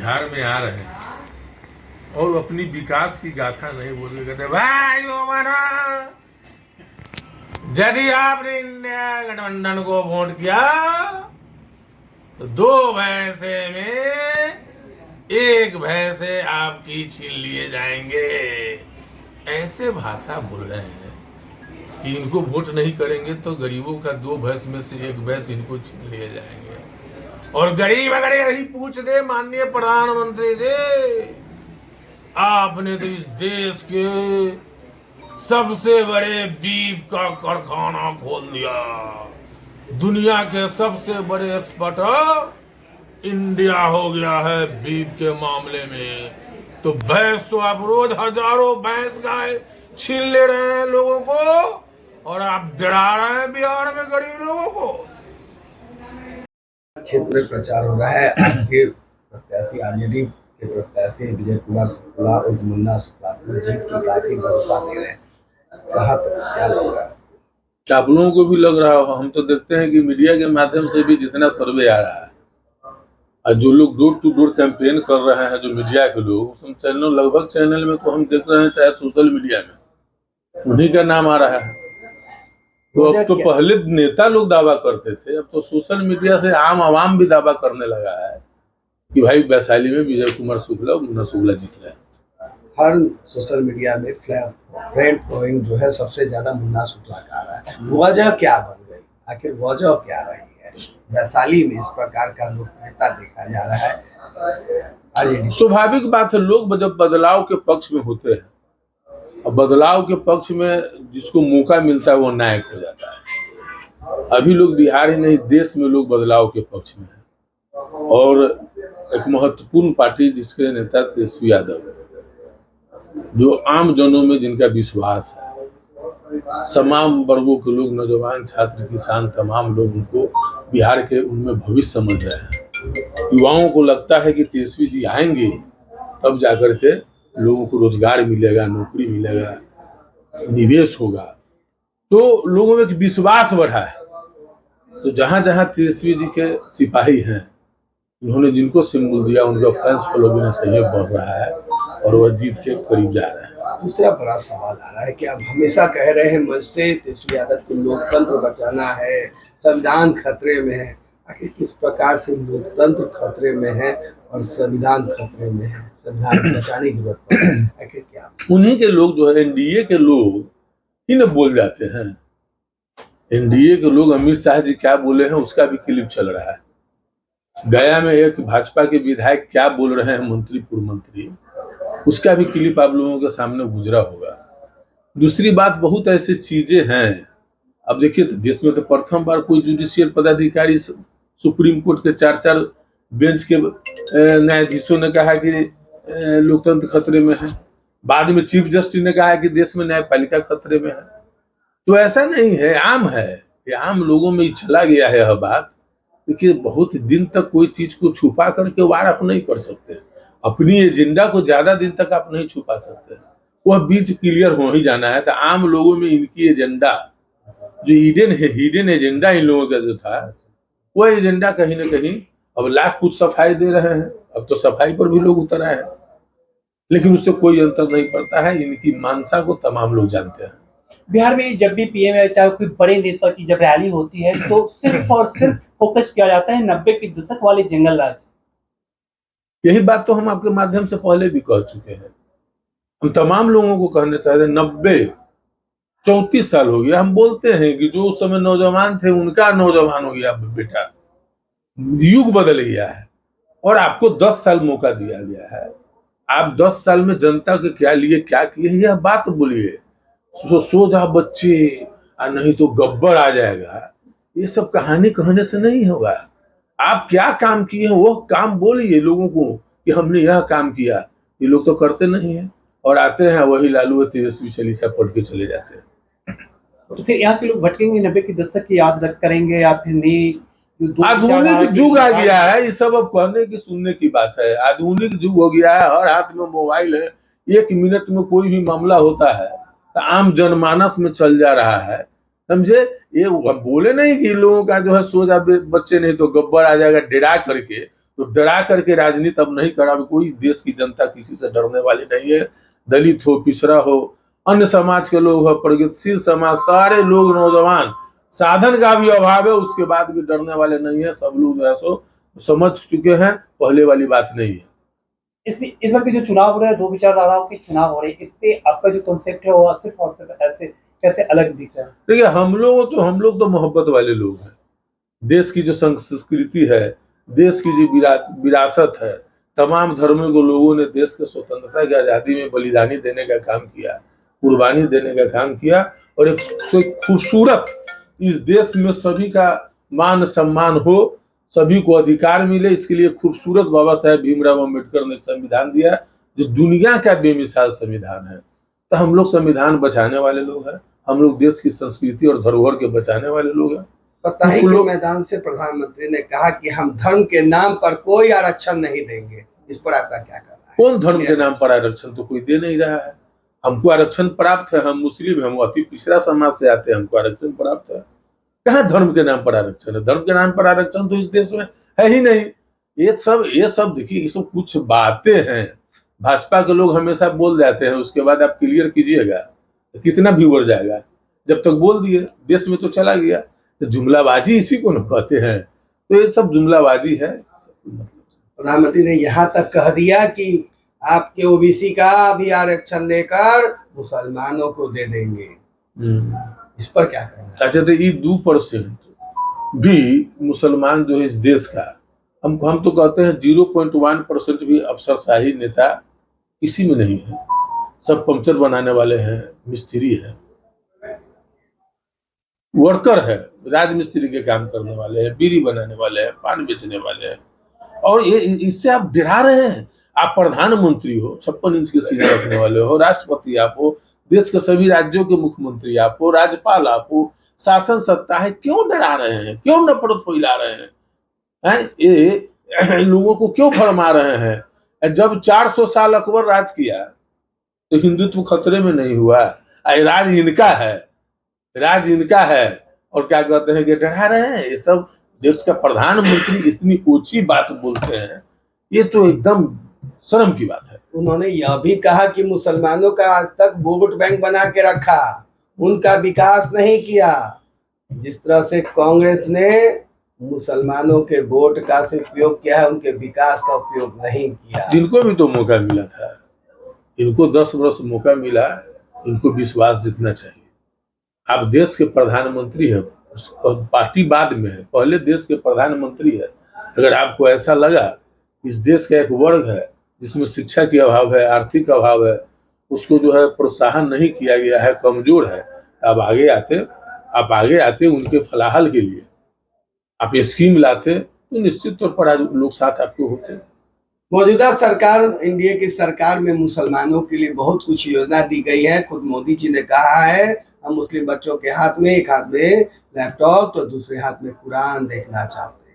बिहार में आ रहे हैं और अपनी विकास की गाथा नहीं बोल के कहते भाइयों बना, यदि आपने इंडिया गठबंधन को वोट किया तो 2 भैंसे में 1 भैंसे आपकी छीन लिए जाएंगे। ऐसे भाषा बोल रहे हैं कि इनको वोट नहीं करेंगे तो गरीबों का 2 भैंस में से 1 भैंस इनको छीन लिए जाएंगे। और गरीब अगर यही पूछ दे माननीय प्रधानमंत्री जी, आपने तो इस देश के सबसे बड़े बीफ का कारखाना खोल दिया, दुनिया के सबसे बड़े एक्सपोर्टर इंडिया हो गया है बीफ के मामले में, तो भैंस तो आप रोज हजारों भैंस गाय छीन ले रहे हैं लोगों को और आप डरा रहे हैं बिहार में गरीब लोगों को। क्षेत्र में प्रचार हो रहा है, आपके प्रत्याशी आरजेडी के प्रत्याशी विजय कुमार शुक्ला और मुन्ना शुक्ला जीत की काफी भरोसा दे रहे हैं, कहाँ तक क्या लग रहा है? आप लोगों को भी लग रहा हो, हम तो देखते हैं कि मीडिया के माध्यम से भी जितना सर्वे आ रहा है और जो लोग डोर टू डोर कैंपेन कर रहे हैं, जो मीडिया के लोग, सब चैनल लगभग चैनल में तो हम देख रहे हैं, चाहे सोशल मीडिया में उन्हीं का नाम आ रहा है। तो अब तो पहले नेता लोग दावा करते थे, अब तो सोशल मीडिया से आम आवाम भी दावा करने लगा है कि भाई वैशाली में विजय कुमार शुक्ला और मुन्ना शुक्ला जीत रहे हैं। हर सोशल मीडिया में फ्रेंड फॉलोइंग जो है सबसे ज्यादा मुन्ना शुक्ला का आ रहा है, वजह क्या बन गई, आखिर वजह क्या रही है? वैशाली में इस प्रकार का लोकप्रियता देखा जा रहा है। स्वाभाविक बात है, लोग जब बदलाव के पक्ष में होते हैं और बदलाव के पक्ष में जिसको मौका मिलता है वो नायक हो जाता है। अभी लोग बिहार ही नहीं देश में लोग बदलाव के पक्ष में हैं और एक महत्वपूर्ण पार्टी जिसके नेता तेजस्वी यादव, जो आम जनों में जिनका विश्वास है, तमाम वर्गों के लोग, नौजवान, छात्र, किसान, तमाम लोग उनको बिहार के उनमें भविष्य समझ रहे हैं। युवाओं को लगता है कि तेजस्वी जी आएंगे तब जाकर के लोगों को रोजगार मिलेगा, नौकरी मिलेगा, निवेश होगा, तो लोगों में एक विश्वास बढ़ा है। तो जहां जहां तेजस्वी जी के सिपाही हैं, उन्होंने जिनको सिंबल दिया उनका फैंस फॉलोइंग सहयोग बढ़ रहा है और वह जीत के करीब जा रहा है। दूसरा बड़ा सवाल आ रहा है कि आप हमेशा कह रहे हैं मंच से तेजस्वी यादव को लोकतंत्र बचाना है, संविधान खतरे में है, आखिर किस प्रकार से लोकतंत्र खतरे में है और संविधान खतरे में है, संविधान बचाने की जरूरत पड़ रही है, आखिर क्या? उन्हीं के लोग जो है, एनडीए के लोग ही न बोल जाते हैं। एनडीए के लोग, अमित शाह जी क्या बोले हैं उसका भी क्लिप चल रहा है। गया में एक भाजपा के विधायक क्या बोल रहे हैं मंत्री, पूर्व मंत्री, उसका भी क्लिप आप लोगों के सामने गुजरा होगा। दूसरी बात, बहुत ऐसी चीजें हैं। अब देखिए, तो देश में तो प्रथम बार कोई जुडिशियल पदाधिकारी सुप्रीम कोर्ट के 4 बेंच के न्यायाधीशों ने कहा कि लोकतंत्र खतरे में है। बाद में चीफ जस्टिस ने कहा कि देश में न्यायपालिका खतरे में है। तो ऐसा नहीं है, आम है, ये आम लोगों में चला गया है यह बात। देखिए, बहुत दिन तक कोई चीज को छुपा करके वार आप नहीं कर सकते, अपनी एजेंडा को ज्यादा दिन तक आप नहीं छुपा सकते, वह बीच क्लियर हो ही जाना है। तो आम लोगों में इनकी एजेंडा जो हिडन एजेंडा इन लोगों का जो था, वह एजेंडा कहीं ना कहीं अब लाख कुछ सफाई दे रहे हैं। अब तो सफाई पर भी लोग उतर आए हैं, लेकिन उससे कोई अंतर नहीं पड़ता है। इनकी मानसा को तमाम लोग जानते हैं। बिहार में जब भी पीएम या चाहे कोई बड़े नेता की जब रैली होती है तो सिर्फ और सिर्फ फोकस किया जाता है 90 के दशक वाले जंगल राज। यही बात तो हम आपके माध्यम से पहले भी कह चुके हैं। हम तमाम लोगों को कहना चाहते हैं, 34 साल हो गया। हम बोलते हैं कि जो उस समय नौजवान थे उनका नौजवान हो गया बेटा, युग बदल गया है और आपको 10 साल मौका दिया गया है। आप 10 साल में जनता के क्या लिए क्या किए, यह बात बोलिए। सो जा बच्चे, नहीं तो गब्बर आ जाएगा, ये सब कहानी कहने से नहीं होगा। आप क्या काम किए हैं वो काम बोलिए लोगों को कि हमने यह काम किया। ये लोग तो करते नहीं है और आते हैं वही लालू तेजस्वी चालीसा पढ़ के चले जाते हैं। तो फिर यहाँ के लोग भटकेंगे, 90 के दशक की याद रख करेंगे या फिर नहीं? आधुनिक युग आ गया है, ये सब अब कहने की सुनने की बात है। आधुनिक युग हो गया है, हर हाथ में मोबाइल है, 1 मिनट में कोई भी मामला होता है तो आम जनमानस में चल जा रहा है, समझे। ये बोले नहीं कि लोगों का जो है सो जा बच्चे नहीं तो गब्बर आ जाएगा, डरा करके तो डरा करके राजनीति अब नहीं करा। कोई देश की जनता किसी से डरने वाली नहीं है। दलित हो, पिछड़ा हो, अन्य समाज के लोग हो, प्रगतिशील समाज, सारे लोग, नौजवान, साधन का भी अभाव है उसके बाद भी डरने वाले नहीं है। सब लोग जो है सो समझ चुके हैं, पहले वाली बात नहीं है। इस बार के जो चुनाव हो रहे हैं, दो विचारधाराओं के चुनाव हो रहे हैं, इस पे आपका जो कॉन्सेप्ट है वो सिर्फ और सिर्फ ऐसे कैसे अलग दिख रहा है? देखिए, हम लोग तो मोहब्बत वाले लोग हैं। देश की जो संस्कृति है, देश की जो विरासत है, तमाम धर्मों के लोगों ने देश के स्वतंत्रता की आज़ादी में बलिदानी देने का काम किया, कुर्बानी देने का काम किया, और एक खूबसूरत इस देश में सभी का मान सम्मान हो, सभी को अधिकार मिले, इसके लिए खूबसूरत बाबा साहेब भीमराव अम्बेडकर ने एक संविधान दिया जो दुनिया का बेमिसाल संविधान है। तो हम लोग संविधान बचाने वाले लोग हैं, हम लोग देश की संस्कृति और धरोहर के बचाने वाले लोग हैं। फताही के मैदान से प्रधानमंत्री ने कहा कि हम धर्म के नाम पर कोई आरक्षण नहीं देंगे, इस पर आपका क्या कहना है? कौन धर्म के नाम पर आरक्षण? तो कोई दे नहीं रहा है। हमको आरक्षण प्राप्त है, हम मुस्लिम, हम अति पिछड़ा समाज से आते हैं, हमको आरक्षण प्राप्त है। कहाँ धर्म के नाम पर आरक्षण है? धर्म के नाम पर आरक्षण तो इस देश में है ही नहीं। ये सब देखिए, ये सब कुछ बातें हैं। भाजपा के लोग हमेशा बोल जाते हैं, उसके बाद आप क्लियर कीजिएगा तो कितना व्यूअर जाएगा। जब तक बोल दिए देश में तो चला गया। तो जुमलाबाजी इसी को न कहते हैं। तो ये सब जुमलाबाजी है। प्रधानमंत्री ने यहाँ तक कह दिया कि आपके ओबीसी का भी आरक्षण लेकर मुसलमानों को दे देंगे। इस पर क्या कहना है? अच्छा, तो ये 2% भी मुसलमान जो है इस देश का, हम तो कहते हैं 0.1% भी अफसरशाही नेता किसी में नहीं है। सब पंक्चर बनाने वाले हैं, मिस्त्री है, वर्कर है, राजमिस्त्री के काम करने वाले हैं, बीड़ी बनाने वाले हैं, पान बेचने वाले हैं। और ये इससे आप डरा रहे हैं। आप प्रधानमंत्री हो, 56 इंच के सीने रखने वाले हो, राष्ट्रपति आप हो, देश के सभी राज्यों के मुख्यमंत्री आप हो, राज्यपाल आप हो, शासन सत्ता है, क्यों डरा रहे हैं? क्यों नफरत फैला रहे हैं? ये लोगों को क्यों भरमा रहे हैं? जब 400 साल अकबर राज किया तो हिंदुत्व खतरे में नहीं हुआ। राज इनका है और क्या कहते हैं कि डरा रहे हैं। ये सब देश का प्रधानमंत्री इतनी ऊंची बात बोलते हैं, ये तो एकदम शर्म की बात है। उन्होंने यह भी कहा कि मुसलमानों का आज तक वोट बैंक बना के रखा, उनका विकास नहीं किया। जिस तरह से कांग्रेस ने मुसलमानों के वोट का सिर्फ उपयोग किया है, उनके विकास का उपयोग नहीं किया। जिनको भी तो मौका मिला था, इनको 10 वर्ष मौका मिला, इनको विश्वास जितना चाहिए। आप देश के प्रधानमंत्री है, पार्टी बाद में है, पहले देश के प्रधानमंत्री है। अगर आपको ऐसा लगा इस देश का एक वर्ग है जिसमें शिक्षा की अभाव है, आर्थिक अभाव है, उसको जो है प्रोत्साहन नहीं किया गया है, कमजोर है, आप आगे आते उनके फलाहल के लिए आप स्कीम लाते तो निश्चित तौर पर आज लोग साथ आपके होते। मौजूदा सरकार, एनडीए की सरकार में मुसलमानों के लिए बहुत कुछ योजना दी गई है। खुद मोदी जी ने कहा है हम मुस्लिम बच्चों के हाथ में एक हाथ में लैपटॉप तो दूसरे हाथ में कुरान देखना चाहते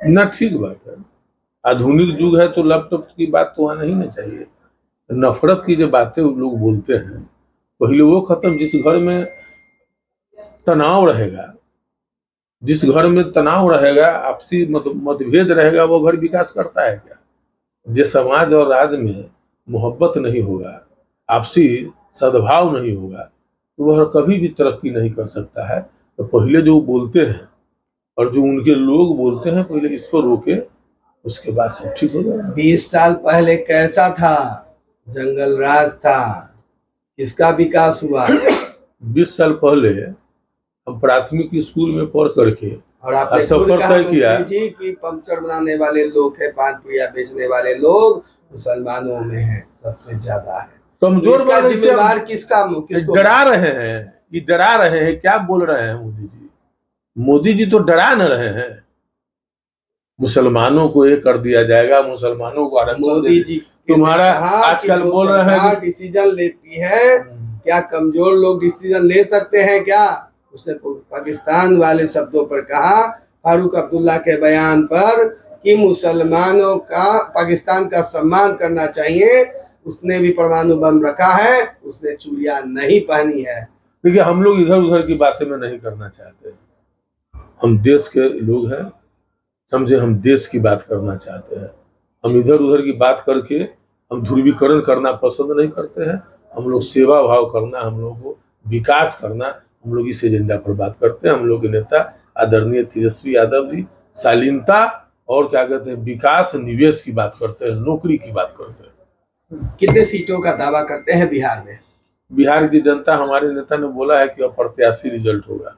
हैं। ना ठीक बात है। आधुनिक युग है तो लैपटॉप की बात तो आना ही नहीं चाहिए। नफरत की जो बातें लोग बोलते हैं, पहले वो खत्म। जिस घर में तनाव रहेगा, जिस घर में तनाव रहेगा, आपसी मतभेद रहेगा, वो घर विकास करता है क्या? जिस समाज और राज्य में मोहब्बत नहीं होगा, आपसी सद्भाव नहीं होगा, तो वह कभी भी तरक्की नहीं कर सकता है। तो पहले जो बोलते हैं और जो उनके लोग बोलते हैं, पहले इस पर रोके, उसके बाद सब ठीक हो जाएगा। 20 साल पहले कैसा था? जंगल राज था, किसका विकास हुआ? 20 साल पहले हम प्राथमिक स्कूल में पढ़ करके और आपने सफर तय किया जी कि पंक्चर बनाने वाले लोग है, पान पुड़िया बेचने वाले लोग मुसलमानों में है, सबसे ज्यादा है। कमजोर इसका जिम्मेवार किसको डरा रहे हैं? ये डरा रहे हैं, क्या बोल रहे हैं मोदी जी? मोदी जी तो डरा न रहे हैं। मुसलमानों को ये कर दिया जाएगा, मुसलमानों को आरक्षण। मोदी जी तुम्हारा आजकल बोल रहे हैं डिसीजन लेती है, क्या कमजोर लोग डिसीजन ले सकते हैं क्या? उसने पाकिस्तान वाले शब्दों पर कहा, फारूक अब्दुल्ला के बयान पर, कि मुसलमानों का पाकिस्तान का सम्मान करना चाहिए। उसने भी परमाणु बम रखा है, उसने चूड़ियां नहीं पहनी है। देखिए, हम लोग इधर उधर की बातें में नहीं करना चाहते। हम देश के लोग हैं, समझे, हम देश की बात करना चाहते हैं। हम इधर उधर की बात करके हम ध्रुवीकरण करना पसंद नहीं करते हैं। हम लोग सेवा भाव करना, हम लोग को विकास करना, हम लोग इस एजेंडा पर बात करते हैं। हम लोग के नेता आदरणीय तेजस्वी यादव जी शालीनता और क्या कहते हैं विकास निवेश की बात करते हैं, नौकरी की बात करते हैं। कितने सीटों का दावा करते हैं बिहार में? बिहार की जनता, हमारे नेता ने बोला है कि अप्रत्याशी रिजल्ट होगा।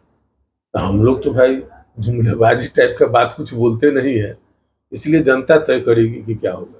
तो हम लोग तो भाई जुमलेबाजी टाइप का बात कुछ बोलते नहीं है, इसलिए जनता तय करेगी कि क्या होगा।